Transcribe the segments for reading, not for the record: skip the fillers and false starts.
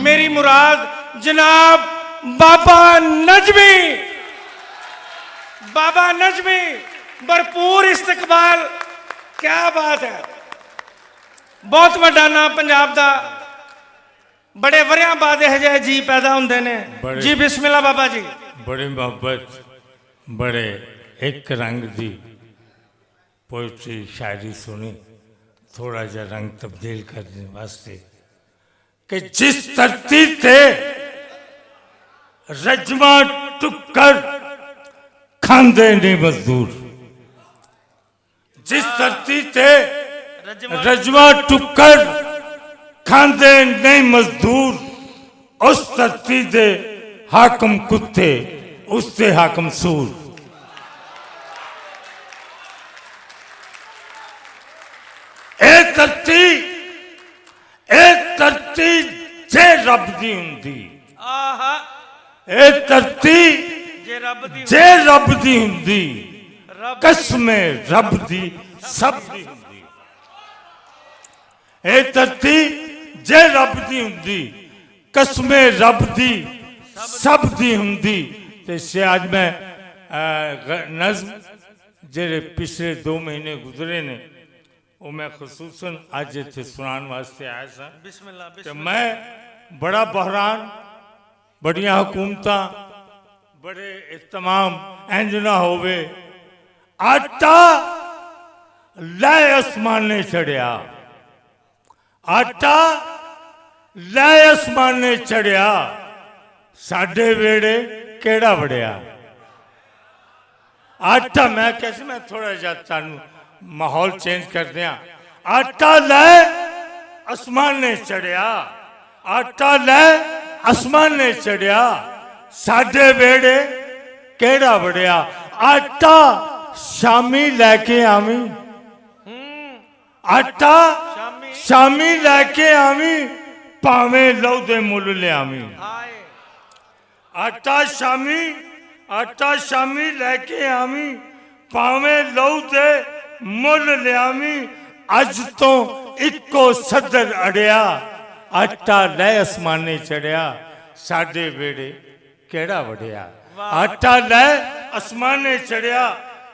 मेरी मुराद जनाब बाबा नजमी, बाबा नजमी भरपूर इस्तकबाल। क्या बात है, बहुत वड्डा नाम पंजाब दा, बड़े वरियां बाद यह जिहे जी पैदा होंदे ने जी। बिस्मिल्लाह बाबा जी। बड़ी मोहब्बत, बड़े एक रंग दी पोइट्री शायरी सुनी, थोड़ा जा रंग तब्दील करने वास्ते कि जिस धरती थे रजमा टुक्कर खांदे ने मजदूर, जिस धरती थे रजमा टुक्कर खांदे नहीं मजदूर, उस धरती दे हाकम कुत्ते उससे हाकम सूर। धरती जे रब दी हुंदी, ए धरती जे रब दी हुंदी, कसमें रब दी सब दी हुंदी। ए धरती जे रब दी हुंदी, कसमें रब दी सब दी हुंदी। ते से आज मैं नज़्म जेरे पिछले 2 महीने गुजरे ने वो मैं खसूसन अज इत्थे सुनाने वास्ते आया था। तो मैं बड़ा बहरान, बड़िया हुकूमत, बड़े इहतमाम इंज ना होवे। आटा लै आसमाने चढ़िया, आटा लै आसमाने चढ़िया, साडे वेड़े केड़ा वड़िया। आटा मैं कैसे, मैं थोड़ा जा तानू माहौल चेंज कर दिया। आटा लै आसमान ने चढ़िया, आटा लै आसमान ने चढ़िया, साडे वेड़े केड़ा वड़िया। आटा शामी लैके आवी, आटा शामी लैके आवी, भावें लहू दे मुल लियावी। आटा शामी लैके आवी, भावें लहू दे मुल लियावी। अज तो इको सदर अड़िया, आटा लै आसमाने चढ़िया, साडे वेड़े केड़ा वड़िया। आटा लै आसमाने चढ़िया,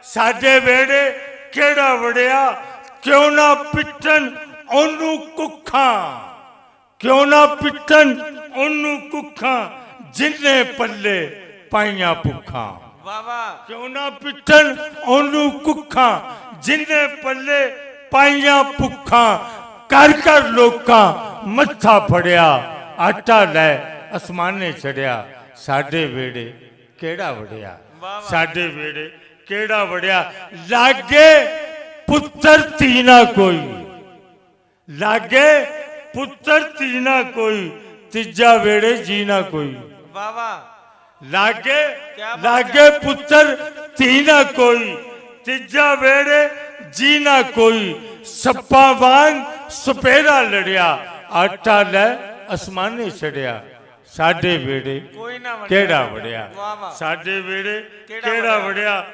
साडे वेड़े केड़ा वड़िया। क्यों ना पिटन ओनू कुखा, क्यों ना पिटन ओनू कुखा, जिन्ने पल्ले पाइया भुखा। क्यों ना पिटन ओनू कुखा, जिन्ने पल्ले पाइया भुखा। कर कर लोका मत्था फड़िया, आटा लै आसमाने चढ़िया, साडे वेड़े केड़ा वड़िया। साडे वेड़े केड़ा वड़िया। लागे पुत्र धी ना कोई, लागे पुत्र धी ना कोई, तीजा वेड़े जी ना कोई। लागे लागे पुत्र धी ना कोई, तीजा वेड़े जी ना कोई। सप्पा वांग सपेरा लड़िया, आटा लै आसमाने चढ़िया, साडे वेड़े केड़ा वड़िया। साडे वेड़े केड़ा वड़िया।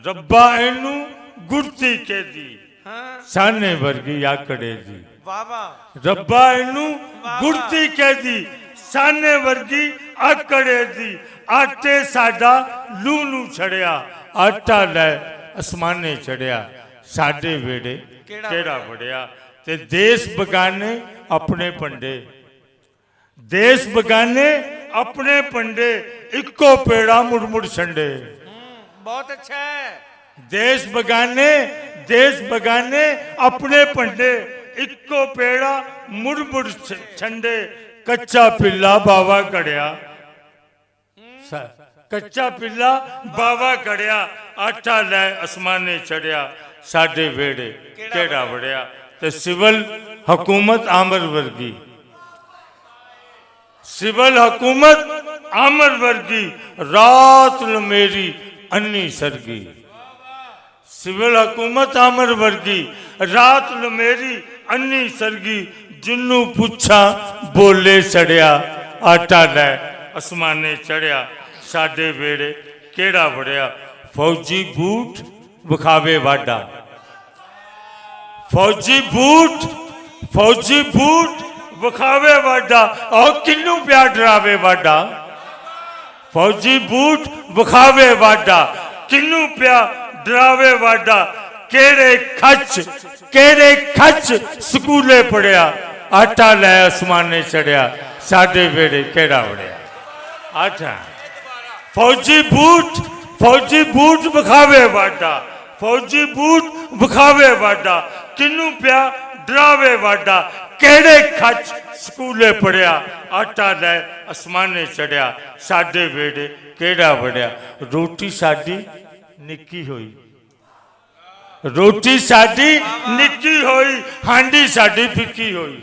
रब्बा इनू गुड़ती के दी, साने वर्गी आकड़े दी। रब्बा इनू गुड़ती के दी, साने वर्गी आकड़े दी। आटे साडा लू नू छड़िया, आटा लै आसमाने चढ़िया, साडे वेड़े केड़ा वड़िया। ते देश बगाने अपने पंडे, देश बगाने अपने पंडे, इको पेड़ा मुड़ मुड़ छंडे। बहुत अच्छा है। देश बगाने अपने पंडे, इको पेड़ा मुड़ मुड़ छंडे। कच्चा पिल्ला बावा कड़िया, कच्चा पिल्ला बावा कड़िया, आटा लै आसमाने चढ़िया, साडे वेड़े केड़ा वड़िया। ते सिविल हुकूमत आमर वर्गी, सिविल हुकूमत आमर वर्गी, रात मेरी अन्नी सरगी। सिविल हुकूमत आमर वर्गी, रात मेरी अन्नी सरगी। जिन्नू पुछा बोले सड़िया, आटा लै आसमाने चढ़िया, साडे वेड़े केड़ा वड़िया। फौजी बूट विखावे वाडा, फौजी बूट ਵਿਖਾਵੇ ਵਾਡਾ ਉਹ ਕਿੰਨੂੰ ਪਿਆ ਡਰਾਵੇ ਵਾਡਾ ਫੌਜੀ ਬੂਟ ਵਿਖਾਵੇ ਵਾਡਾ ਕਿੰਨੂੰ ਪਿਆ ਡਰਾਵੇ ਵਾਡਾ ਕਿਹੜੇ ਖੱਚ ਸਕੂਲੇ ਪੜਿਆ ਆਟਾ ਲੈ ਅਸਮਾਨੇ ਚੜਿਆ ਸਾਡੇ ਵੇੜੇ ਕਿਹੜਾ ਵੜਿਆ ਅੱਛਾ ਫੌਜੀ ਬੂਟ ਵਿਖਾਵੇ ਵਾਡਾ ਫੌਜੀ ਬੂਟ ਵਿਖਾਵੇ ਵਾਡਾ ਕਿੰਨੂੰ ਪਿਆ ਡਰਾਵੇ ਵਾਡਾ ਕਿਹੜੇ ਖੱਚ ਸਕੂਲੇ ਪੜਿਆ ਆਟਾ ਲੈ ਅਸਮਾਨੇ ਚੜਿਆ ਸਾਡੇ ਵੇੜੇ ਕਿਹੜਾ ਵੜਿਆ ਰੋਟੀ ਸਾਡੀ ਨਿੱਕੀ ਹੋਈ ਰੋਟੀ ਸਾਡੀ ਨਿੱਕੀ ਹੋਈ ਹਾਂਡੀ ਸਾਡੀ ਫਿੱਕੀ ਹੋਈ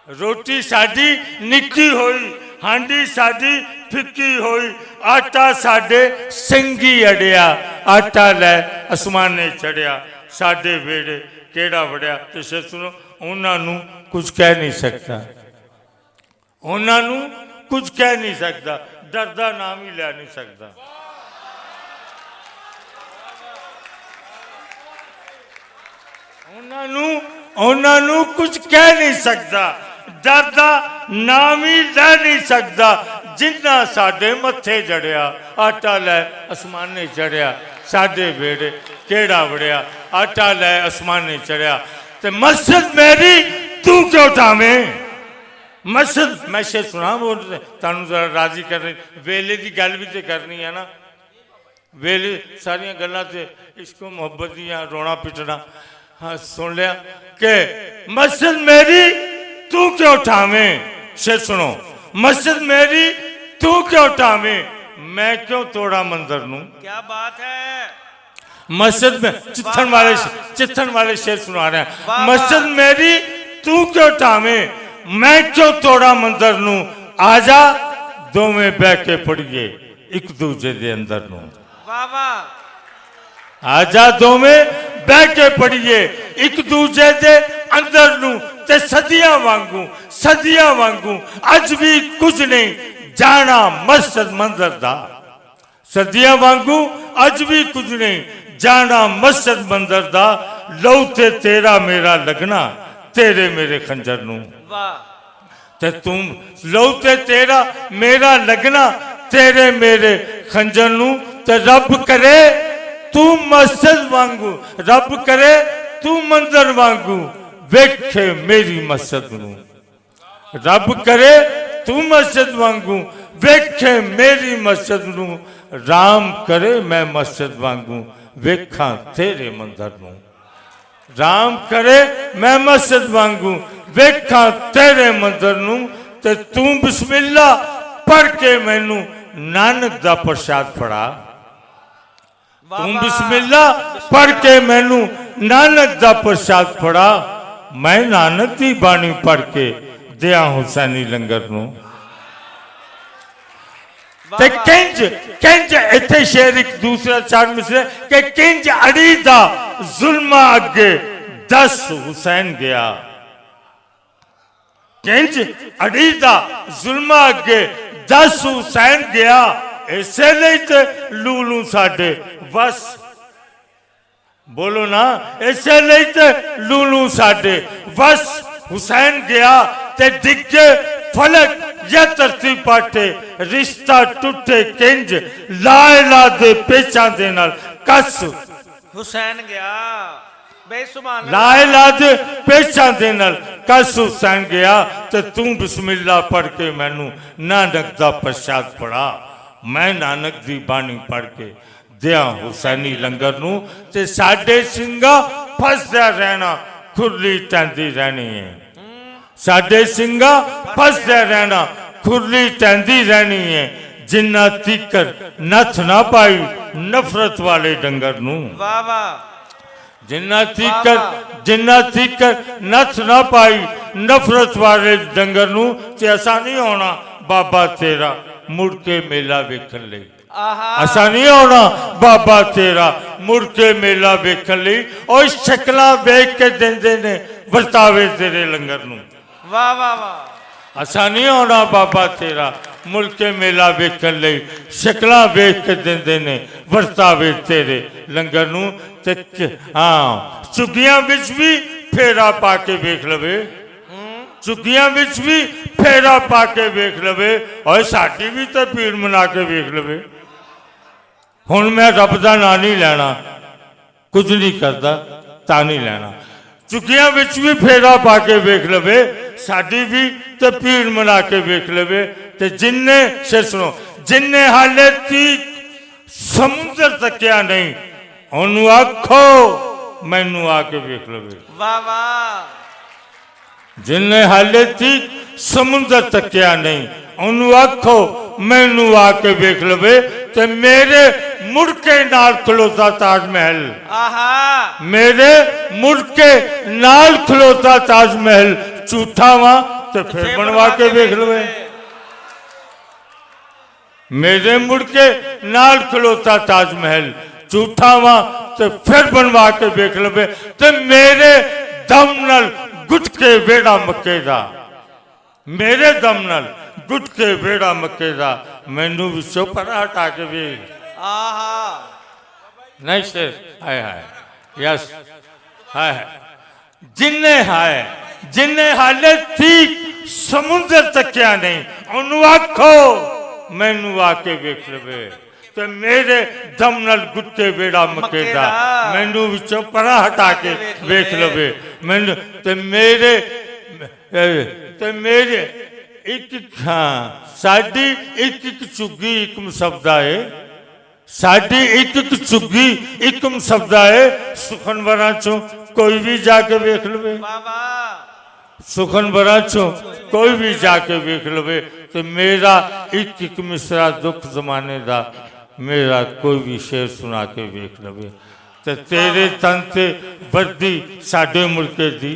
ਰੋਟੀ ਸਾਡੀ ਨਿੱਕੀ ਹੋਈ ਹਾਂਡੀ ਸਾਡੀ ਫਿੱਕੀ ਹੋਈ ਆਟਾ ਸਾਡੇ ਸਿੰਘੀ ਅੜਿਆ ਆਟਾ ਲੈ ਅਸਮਾਨੇ ਚੜਿਆ ਸਾਡੇ ਵੇੜੇ ਕਿਹੜਾ ਵੜਿਆ ਤੁਸੀਂ ਸੁਣੋ ਉਹਨਾਂ ਨੂੰ ਕੁਝ ਕਹਿ ਨਹੀਂ ਸਕਦਾ ਉਹਨਾਂ ਨੂੰ ਕੁਝ ਕਹਿ ਨਹੀਂ ਸਕਦਾ ਡਰ ਦਾ ਨਾਮ ਹੀ ਲੈ ਨਹੀਂ ਸਕਦਾ ਉਹਨਾਂ ਨੂੰ ਕੁਝ ਕਹਿ ਨਹੀਂ ਸਕਦਾ ਡਰ ਦਾ ਨਾਮ ਹੀ ਲੈ ਨਹੀਂ ਸਕਦਾ ਜਿੰਨਾ ਸਾਡੇ ਮੱਥੇ ਜੜਿਆ ਆਟਾ ਲੈ ਅਸਮਾਨੇ ਚੜਿਆ ਸਾਡੇ ਵੇੜੇ ਕਿਹੜਾ ਵੜਿਆ ਆਟਾ ਲੈ ਅਸਮਾਨੇ ਚੜਿਆ ਤੇ ਮਸਜਿਦ ਮੇਰੀ ਤੂੰ ਕਿਉਂ ਢਾਵੇਂ ਮਸਜਿਦ ਮੈਂ ਸ਼ੇ ਸੁਣਾ ਤੁਹਾਨੂੰ ਜ਼ਰਾ ਰਾਜ਼ੀ ਕਰ ਰਹੀ ਵੇਲੇ ਦੀ ਗੱਲ ਵੀ ਤੇ ਕਰਨੀ ਹੈ ਨਾ ਵੇਲੇ ਸਾਰੀਆਂ ਗੱਲਾਂ ਤੇ ਇਸ਼ਕ ਮੁਹੱਬਤ ਦੀਆਂ ਰੋਣਾ ਪਿਟਣਾ हाँ सुन लिया कि मस्जिद मेरी तू क्यों ठावे से सुनो मस्जिद मेरी तू क्यों ठावे मैं क्यों तोड़ा मंदिर नू क्या बात है मस्जिद में चित्थन वाले शेर सुना रहे हैं मस्जिद मेरी तू क्यों ठावे मैं क्यों तोड़ा मंदिर नू आजा दो में बह के पड़िए एक दूजे दे अंदर नू वाह वाह आजा दोवें बह के पढ़िए एक दूजे दे अंदर नू ते सदियां वांगू अज भी कुछ नहीं जाना मस्जिद मंदिर दा सदियां वांगू अज भी कुछ नहीं जाना मस्जिद मंदिर दा लौ ते तेरा मेरा लगना तेरे मेरे खंजर नू वाह ते तुम लौ ते तेरा मेरा लगना तेरे मेरे खंजर नू ते रब करे तू मस्जिद वांगू रब करे तू मंदिर वांगू वेखे मेरी मस्जिद नू रब करे तू मस्जिद वांगू वेखे मेरी मस्जिद नू राम करे मैं मस्जिद वांगू वेखा तेरे मंदिर नू राम करे मैं मस्जिद वांगू वेखा तेरे मंदिर नू ते तू बिस्मिल्लाह पढ़ के मैनू नानक दा प्रसाद फड़ा तुम बिस्मिल्लाह पढ़ के मैनू नानक दा प्रसाद फड़ा मैं नानक दी बाणी पढ़ के दिया हुसैनी लंगर नू ते किंज इत्थे शेर एक दूसरा चार मिसरे के किंज अड़ी दा जुल्मा अगे 10 हुसैन गया किंज अड़ी दा जुल्मा अगे 10 हुसैन गया इसे नहीं ते लूलू साडे बस बोलो ना इसे नहीं ते लूलू साडे बस हुसैन गया ते डिगे फलक या धरती पाटे रिश्ता टूटे किंज लाला दे पेचा दे नाल कस हुसैन गया बेसुभान लाला दे पेचा दे नाल कस हुसैन गया ते तू बिस्मिल्लाह पढ़ के मैनू नानक दा प्रसाद पढ़ा मैं नानक दी बाणी पढ़ के दिया हुसैनी लंगर नू ते साडे सिंगा फसदा रहना खुरली टैंदी रहनी है साडे सिंगा फसदा रहना खुरली टैंदी रहनी है जिन्ना तीकर नथ ना पाई नफरत वाले डंगर नू वाह वाह जिन्ना तीकर नथ ना पाई नफरत वाले डंगर नू ते असा नहीं होना बाबा तेरा मुड़ के मेला वेखन लई असा नहीं होना बाबा तेरा मुड़ के मेला वेखन लई और शक्ल वेख के देंदे ने वर्तावे तेरे लंगर नू वाह वाह वाह असा नहीं होना बाबा तेरा मुड़ के मेला वेखन लई शक्ल वेख के देंदे ने वर्तावे तेरे लंगर नू ते हाँ चुगियां विच भी फेरा पा के वेख लवे ਝੁੱਗੀਆਂ ਵਿੱਚ ਵੀ ਫੇਰਾ ਪਾ ਕੇ ਵੇਖ ਲਵੇ ਔਰ ਸਾਡੀ ਵੀ ਤਾਂ ਭੀੜ ਮਨਾ ਕੇ ਵੇਖ ਲਵੇ। ਹੁਣ ਮੈਂ ਰੱਬ ਦਾ ਨਾਂ ਨਹੀਂ ਲੈਣਾ, ਕੁਝ ਨਹੀਂ ਕਰਦਾ ਤਾਂ ਨਹੀਂ ਲੈਣਾ। ਝੁੱਗੀਆਂ ਵਿੱਚ ਵੀ ਫੇਰਾ ਪਾ ਕੇ ਵੇਖ ਲਵੇ, ਸਾਡੀ ਵੀ ਤੇ ਭੀੜ ਮਨਾ ਕੇ ਵੇਖ ਲਵੇ। ਤੇ ਜਿੰਨੇ ਸ਼ੇਰ ਸੁਣੋ, ਜਿੰਨੇ ਹਾਲੇ ਤੀਕ ਸਮੁੰਦਰ ਤੱਕਿਆ ਨਹੀਂ ਉਹਨੂੰ ਆਖੋ ਮੈਨੂੰ ਆ ਕੇ ਵੇਖ ਲਵੇ। ਵਾਹ ਵਾਹ। ਜਿੰਨੇ ਹਾਲੇ ਤੀਕ ਸਮੁੰਦਰ ਤੱਕਿਆ ਨਹੀਂ ਉਹਨੂੰ ਆਖੋ ਮੈਨੂੰ ਆ ਕੇ ਵੇਖ ਲਵੇ। ਤੇ ਮੇਰੇ ਮੁੜ ਕੇ ਨਾਲ ਖਲੋਤਾ ਤਾਜ महल, आहा मेरे मुड़ के नाल खलोता ताज महल झूठा वा तो फिर बनवा के वेख लवे। मेरे मुड़ के नाल खलोता ताज महल झूठा वा तो फिर बनवा के वेख लवे। तो मेरे दम नाल गुट के वेड़ा मक्के दा, मेरे दम नाल गुट के वेड़ा मक्के दा मैनू विचों परा हटा के वेख। आहा नहीं सर, हाय हाय यस हाय हाय जिन्ने हाले ठीक समुद्र तकिया नहीं उन्होंने आखो मैनू आके वेख लवे। ते मेरे दम नाल गुट्टे बेड़ा मकेदा मैनू विचों परा हटा के वेख लवे। मैनू ते मेरे एक हाँ साडी एक चुग्गी एक मुसबदा है, साडी एक चुग्गी एक मुसबदा है। सुखनवरा चो कोई भी जाके वेख लवे, सुखनवरा चो कोई भी जाके वेख लवे। तो मेरा एक एक मिसरा दुख जमाने दा मेरा कोई भी शेर सुना के वेख लवे। ते तेरे तन ते वर्दी साडे मुड़के दी,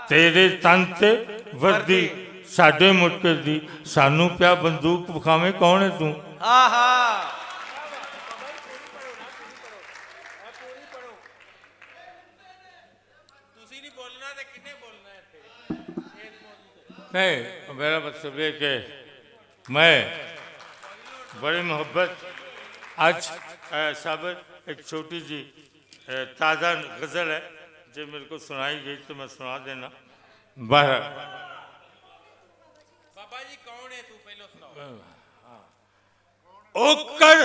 तेरे तन ते वर्दी साडे मुड़के दी, सानू प्या बंदूक विखावे कौन है तू। नहीं मेरा मतलब ये कि मैं बड़ी मोहब्बत आज साबर एक छोटी जी ताज़ा गज़ल है जो मेरे को सुनाई गई तो मैं सुना देना। बाहर बाबा जी कौन है तू पहले सुनाओ। ओकर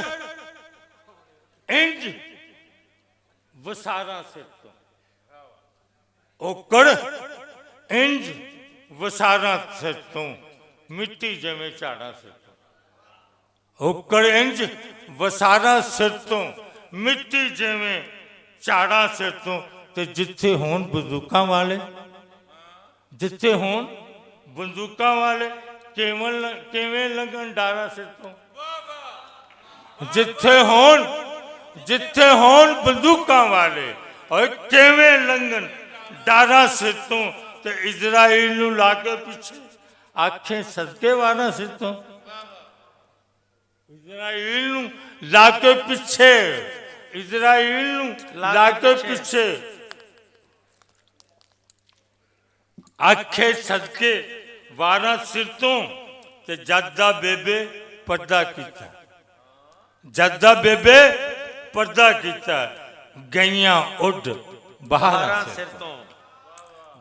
इंज वसारा से तो ओकर इंज वसारा से तू मिट्टी जमे झाड़ा से तो ओकर इंज वसारा से तो मिट्टी जमे झाड़ा से तो जिथे होन बंदूकां वाले, जिथे होन बंदूकां वाले केवें लगन डारा से तो जिथे होन बंदूकां वाले और केवें लगन डारा से तो इजराइल नू लाके पीछे आखे सदके वारा से तो इजराइल नू लाके पीछे, इजराइल नू लाके पीछे आखे सदके वारा सिर तो ते जदा बेबे पर्दा कीता, जदा बेबे पर्दा कीता गईयां उड बहारा सिर तो,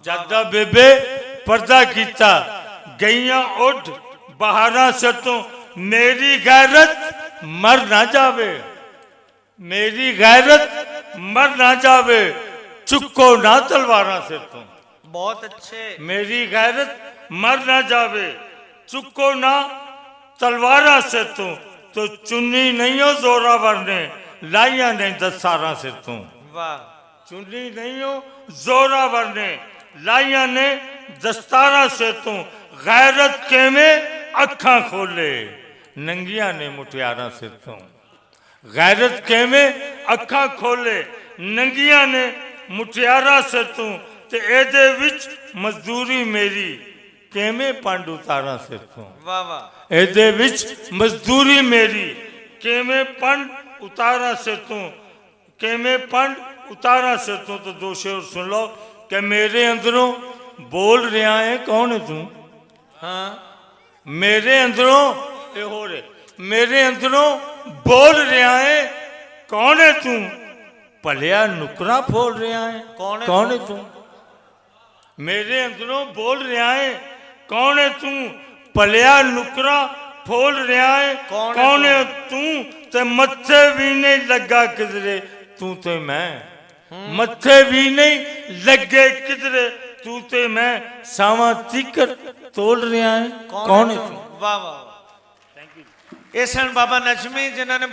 जदा बेबे पर्दा कीता गईयां उड बहारा सिर तो। मेरी गैरत मर ना जावे, मेरी गैरत मर ना जावे चुको ना तलवारा सिर तो। बहुत अच्छे। मेरी गैरत मर ना जावे चुको ना तलवारा से तो चुन्नी नहीं हो जोरावर ने लाइया ने दसारा से तू। वाह। चुन्नी नहीं हो जोरावर ने लाइया ने दस्तारा से तू। गैरत के में अखा खोले नंगिया ने मुटियारा से तू। गैरत के में अखा खोले नंगिया ने मुटियारा से तू। ते एदे विच मजदूरी मेरी केमें पंड उतारा से तू। वाह वाह। एदे विच मजदूरी मेरी केमें पंड उतारा से तू, केमें पंड उतारा से तू। तो दो शेर सुन लो कि मेरे अंदरों बोल रहा है कौन है तू। हाँ मेरे अंदरों ये हो रहे, मेरे अंदरों बोल रहा है कौन है तू। भलिया नुकरा फोल रहा है कौन है तू। ਮੇਰੇ ਅੰਦਰੋਂ ਬੋਲ ਰਿਹਾ ਹੈ, ਕੌਣ ਹੈ ਤੂੰ? ਭਲਿਆ ਨੁਕਰਾ ਫੋਲ ਰਿਹਾ ਹੈ, ਕੌਣ ਹੈ ਤੂੰ? ਤੇ ਮੱਥੇ ਵੀ ਨਹੀਂ ਲੱਗਾ ਕਿਧਰੇ ਤੂੰ ਤੇ ਮੈਂ, ਮੱਥੇ ਵੀ ਨਹੀਂ ਲੱਗੇ ਕਿਧਰੇ ਤੂੰ ਤੇ ਮੈਂ, ਸਾਵਾਂ ਤੀਕਰ ਤੋਲ ਰਿਹਾ ਹੈ, ਕੌਣ ਹੈ ਤੂੰ? ਵਾਹ ਵਾਹ, ਥੈਂਕ ਯੂ। ਇਹ ਸਨ ਬਾਬਾ ਨਜ਼ਮੀ ਜਿਨ੍ਹਾਂ ਨੇ